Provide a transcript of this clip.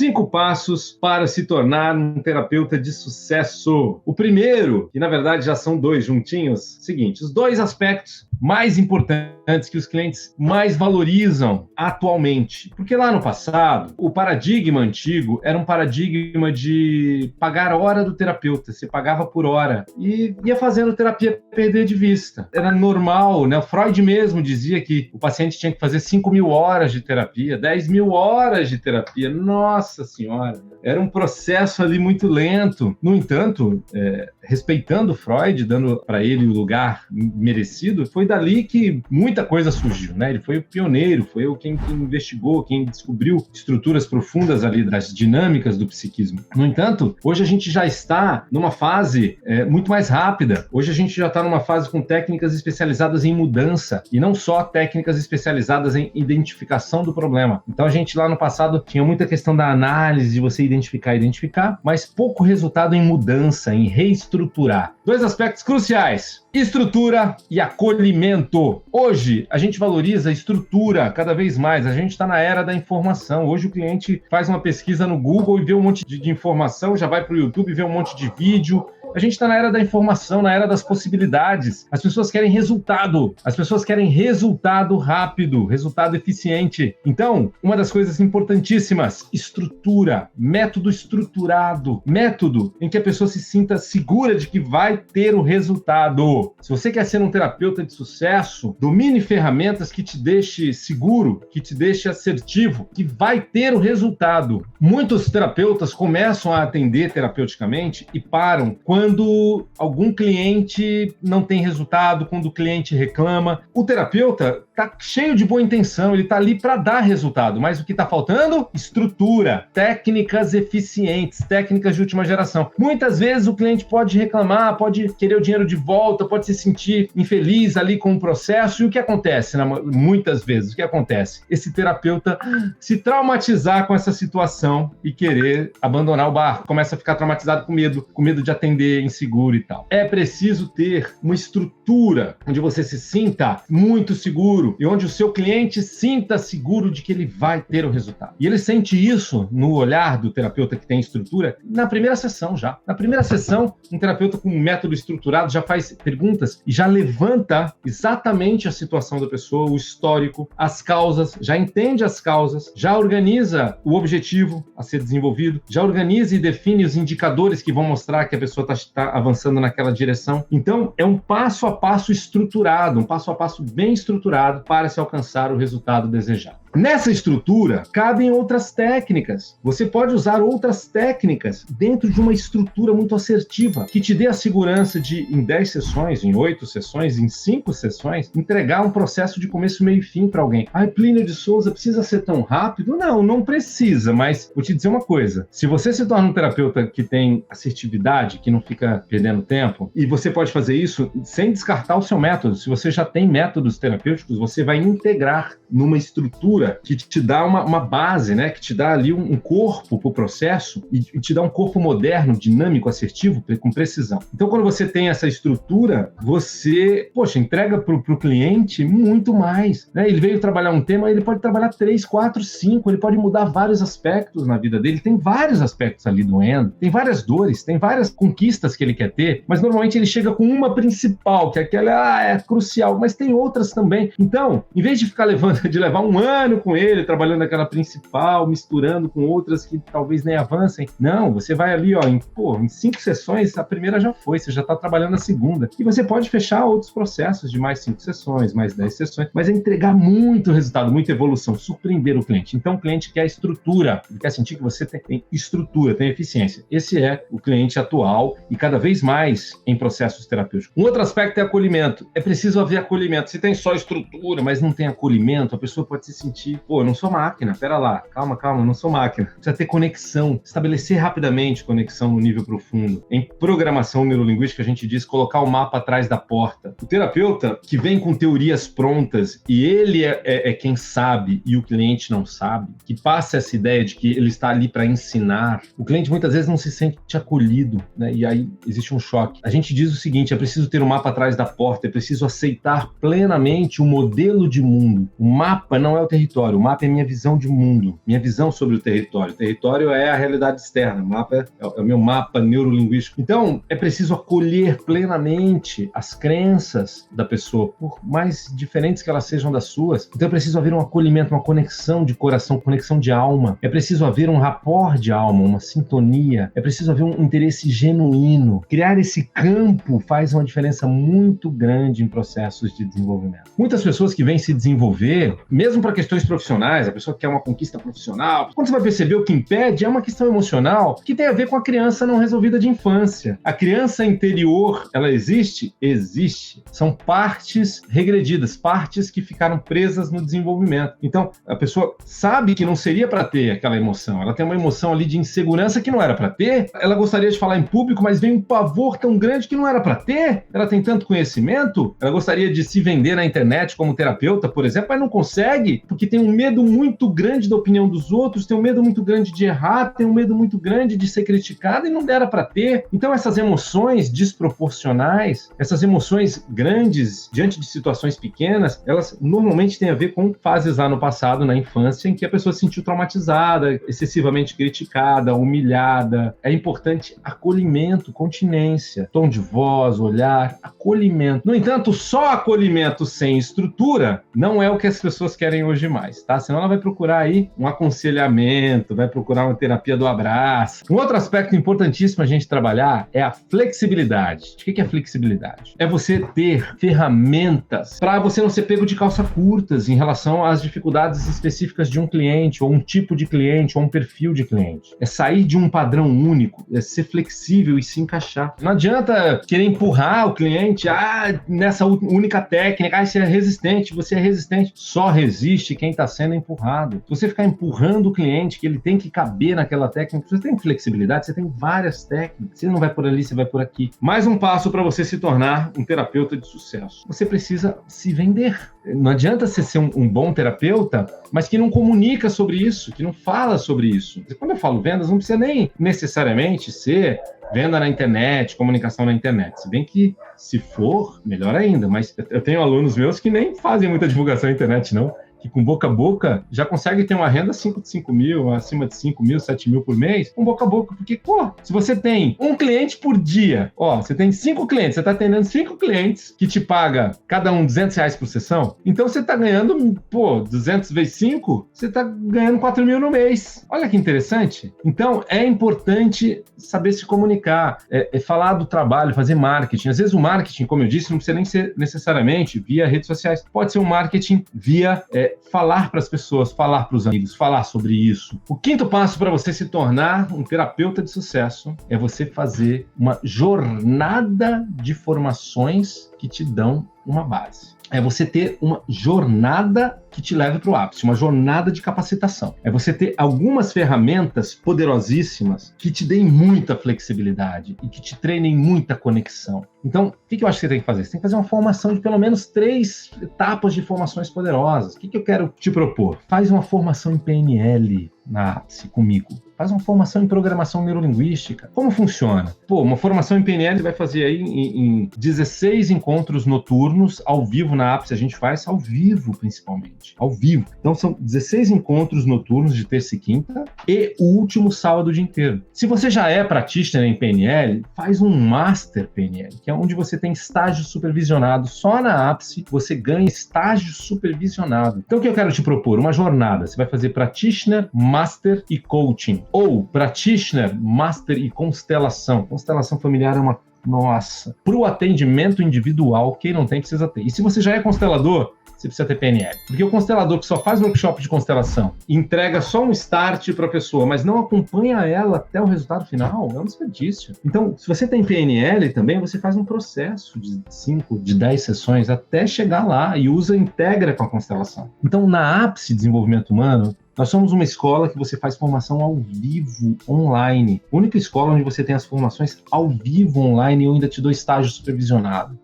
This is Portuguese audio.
5 passos para se tornar um terapeuta de sucesso. O primeiro, que na verdade já são 2 juntinhos, seguinte, os 2 aspectos mais importantes que os clientes mais valorizam atualmente. Porque lá no passado, o paradigma antigo era um paradigma de pagar a hora do terapeuta. Você pagava por hora e ia fazendo terapia perder de vista. Era normal, né? O Freud mesmo dizia que o paciente tinha que fazer 5.000 horas de terapia, 10.000 horas de terapia. Nossa Senhora! Era um processo ali muito lento. No entanto, respeitando Freud, dando para ele o lugar merecido, foi dali que muita coisa surgiu, né? Ele foi o pioneiro, foi quem investigou, quem descobriu estruturas profundas ali das dinâmicas do psiquismo. No entanto, hoje a gente já está numa fase muito mais rápida. Hoje a gente já está numa fase com técnicas especializadas em mudança e não só técnicas especializadas em identificação do problema. Então a gente lá no passado tinha muita questão da análise, de você identificar, mas pouco resultado em mudança, em reestruturar. 2 aspectos cruciais: estrutura e acolhimento. Hoje, a gente valoriza a estrutura cada vez mais. A gente está na era da informação. Hoje, o cliente faz uma pesquisa no Google e vê um monte de informação, já vai para o YouTube e vê um monte de vídeo. A gente está na era da informação, na era das possibilidades. As pessoas querem resultado. As pessoas querem resultado rápido, resultado eficiente. Então, uma das coisas importantíssimas, estrutura, método estruturado, método em que a pessoa se sinta segura de que vai ter o resultado. Se você quer ser um terapeuta de sucesso, domine ferramentas que te deixe seguro, que te deixe assertivo, que vai ter o resultado. Muitos terapeutas começam a atender terapeuticamente e param quando algum cliente não tem resultado, quando o cliente reclama. O terapeuta está cheio de boa intenção, ele está ali para dar resultado, mas o que está faltando? Estrutura, técnicas eficientes, técnicas de última geração. Muitas vezes o cliente pode reclamar, pode querer o dinheiro de volta, pode se sentir infeliz ali com o processo. E o que acontece? Muitas vezes, o que acontece? Esse terapeuta se traumatizar com essa situação e querer abandonar o barco. Começa a ficar traumatizado com medo de atender, inseguro e tal. É preciso ter uma estrutura onde você se sinta muito seguro e onde o seu cliente sinta seguro de que ele vai ter o resultado. E ele sente isso no olhar do terapeuta que tem estrutura na primeira sessão já. Na primeira sessão, um terapeuta com um método estruturado já faz perguntas e já levanta exatamente a situação da pessoa, o histórico, as causas, já entende as causas, já organiza o objetivo a ser desenvolvido, já organiza e define os indicadores que vão mostrar que a pessoa está avançando naquela direção. Então, é um passo a passo estruturado, um passo a passo bem estruturado para se alcançar o resultado desejado. Nessa estrutura, cabem outras técnicas. Você pode usar outras técnicas dentro de uma estrutura muito assertiva, que te dê a segurança de, em 10 sessões, em 8 sessões, em 5 sessões, entregar um processo de começo, meio e fim para alguém. Plínio de Souza, precisa ser tão rápido? Não precisa, mas vou te dizer uma coisa. Se você se torna um terapeuta que tem assertividade, que não fica perdendo tempo, e você pode fazer isso sem descartar o seu método. Se você já tem métodos terapêuticos, você vai integrar numa estrutura que te dá uma base, né? Que te dá ali um corpo para o processo e te dá um corpo moderno, dinâmico, assertivo, com precisão. Então, quando você tem essa estrutura, você, entrega para o cliente muito mais, né? Ele veio trabalhar um tema, ele pode trabalhar 3, 4, 5, ele pode mudar vários aspectos na vida dele. Tem vários aspectos ali doendo, tem várias dores, tem várias conquistas que ele quer ter, mas normalmente ele chega com uma principal, que é aquela é crucial, mas tem outras também. Então, em vez de levar um ano com ele, trabalhando aquela principal, misturando com outras que talvez nem avancem. Não, você vai ali, em 5 sessões, a primeira já foi, você já está trabalhando a segunda. E você pode fechar outros processos de mais 5 sessões, mais 10 sessões, mas é entregar muito resultado, muita evolução, surpreender o cliente. Então, o cliente quer estrutura, ele quer sentir que você tem estrutura, tem eficiência. Esse é o cliente atual e cada vez mais em processos terapêuticos. Um outro aspecto é acolhimento. É preciso haver acolhimento. Se tem só estrutura, mas não tem acolhimento, a pessoa pode se sentir, eu não sou máquina, pera lá, calma, eu não sou máquina. Precisa ter conexão, estabelecer rapidamente conexão no nível profundo. Em programação neurolinguística, a gente diz colocar o mapa atrás da porta. O terapeuta que vem com teorias prontas e ele é quem sabe e o cliente não sabe, que passa essa ideia de que ele está ali para ensinar, o cliente muitas vezes não se sente acolhido, né? E aí existe um choque. A gente diz o seguinte, é preciso ter um mapa atrás da porta, é preciso aceitar plenamente o modelo de mundo, o mapa não é o território, o mapa é minha visão de mundo, minha visão sobre o território. O território é a realidade externa, o mapa é o meu mapa neurolinguístico. Então, é preciso acolher plenamente as crenças da pessoa, por mais diferentes que elas sejam das suas. Então, é preciso haver um acolhimento, uma conexão de coração, conexão de alma. É preciso haver um rapport de alma, uma sintonia. É preciso haver um interesse genuíno. Criar esse campo faz uma diferença muito grande em processos de desenvolvimento. Muitas pessoas que vêm se desenvolver, mesmo para questões profissionais, a pessoa quer uma conquista profissional, quando você vai perceber o que impede é uma questão emocional que tem a ver com a criança não resolvida de infância. A criança interior, ela existe? Existe. São partes regredidas, partes que ficaram presas no desenvolvimento. Então, a pessoa sabe que não seria para ter aquela emoção. Ela tem uma emoção ali de insegurança que não era para ter. Ela gostaria de falar em público, mas vem um pavor tão grande que não era para ter. Ela tem tanto conhecimento. Ela gostaria de se vender na internet como terapeuta, por exemplo, mas não consegue, porque tem um medo muito grande da opinião dos outros, tem um medo muito grande de errar, tem um medo muito grande de ser criticada e não dera para ter. Então, essas emoções desproporcionais, essas emoções grandes diante de situações pequenas, elas normalmente têm a ver com fases lá no passado, na infância, em que a pessoa se sentiu traumatizada, excessivamente criticada, humilhada. É importante acolhimento, continência, tom de voz, olhar, acolhimento. No entanto, só acolhimento sem estrutura não é o que as pessoas querem hoje mais, tá? Senão ela vai procurar aí um aconselhamento, vai procurar uma terapia do abraço. Um outro aspecto importantíssimo a gente trabalhar é a flexibilidade. O que é flexibilidade? É você ter ferramentas para você não ser pego de calça curtas em relação às dificuldades específicas de um cliente, ou um tipo de cliente, ou um perfil de cliente. É sair de um padrão único, é ser flexível e se encaixar. Não adianta querer empurrar o cliente nessa única técnica, você é resistente, você é resistente. Só resiste quem está sendo empurrado. Se você ficar empurrando o cliente, que ele tem que caber naquela técnica, você tem flexibilidade, você tem várias técnicas. Você não vai por ali, você vai por aqui. Mais um passo para você se tornar um terapeuta de sucesso. Você precisa se vender. Não adianta você ser um bom terapeuta, mas que não comunica sobre isso, que não fala sobre isso. Quando eu falo vendas, não precisa nem necessariamente ser venda na internet, comunicação na internet. Se bem que, se for, melhor ainda. Mas eu tenho alunos meus que nem fazem muita divulgação na internet, não. Que com boca a boca já consegue ter uma renda 5 mil, acima de 5 mil, 7 mil por mês, com boca a boca. Porque, se você tem um cliente por dia, você tem 5 clientes, você está atendendo 5 clientes que te paga cada um R$200 por sessão, então você está ganhando, 200 vezes 5, você está ganhando 4 mil no mês. Olha que interessante. Então, é importante saber se comunicar, falar do trabalho, fazer marketing. Às vezes o marketing, como eu disse, não precisa nem ser necessariamente via redes sociais. Pode ser um marketing via falar para as pessoas, falar para os amigos, falar sobre isso. O quinto passo para você se tornar um terapeuta de sucesso é você fazer uma jornada de formações que te dão uma base. É você ter uma jornada que te leve para o ápice, uma jornada de capacitação. É você ter algumas ferramentas poderosíssimas que te deem muita flexibilidade e que te treinem muita conexão. Então, o que eu acho que você tem que fazer? Você tem que fazer uma formação de pelo menos 3 etapas de formações poderosas. O que eu quero te propor? Faz uma formação em PNL na ápice comigo. Faz uma formação em programação neurolinguística. Como funciona? Uma formação em PNL vai fazer aí em 16 encontros noturnos, ao vivo na ápice. A gente faz ao vivo, principalmente. Ao vivo. Então, são 16 encontros noturnos de terça e quinta e o último sábado o dia inteiro. Se você já é practitioner em PNL, faz um Master PNL, que é onde você tem estágio supervisionado. Só na ápice você ganha estágio supervisionado. Então, o que eu quero te propor? Uma jornada. Você vai fazer practitioner, Master e Coaching. Ou Practitioner, Master e Constelação. Constelação familiar é uma... Nossa! Para o atendimento individual, quem não tem precisa ter. E se você já é constelador, você precisa ter PNL. Porque o constelador que só faz workshop de constelação, entrega só um start para a pessoa, mas não acompanha ela até o resultado final, é um desperdício. Então, se você tem PNL também, você faz um processo de 5, de 10 sessões até chegar lá e integra com a constelação. Então, na ápice de desenvolvimento humano, nós somos uma escola que você faz formação ao vivo, online. A única escola onde você tem as formações ao vivo, online, e eu ainda te dou estágio supervisionado.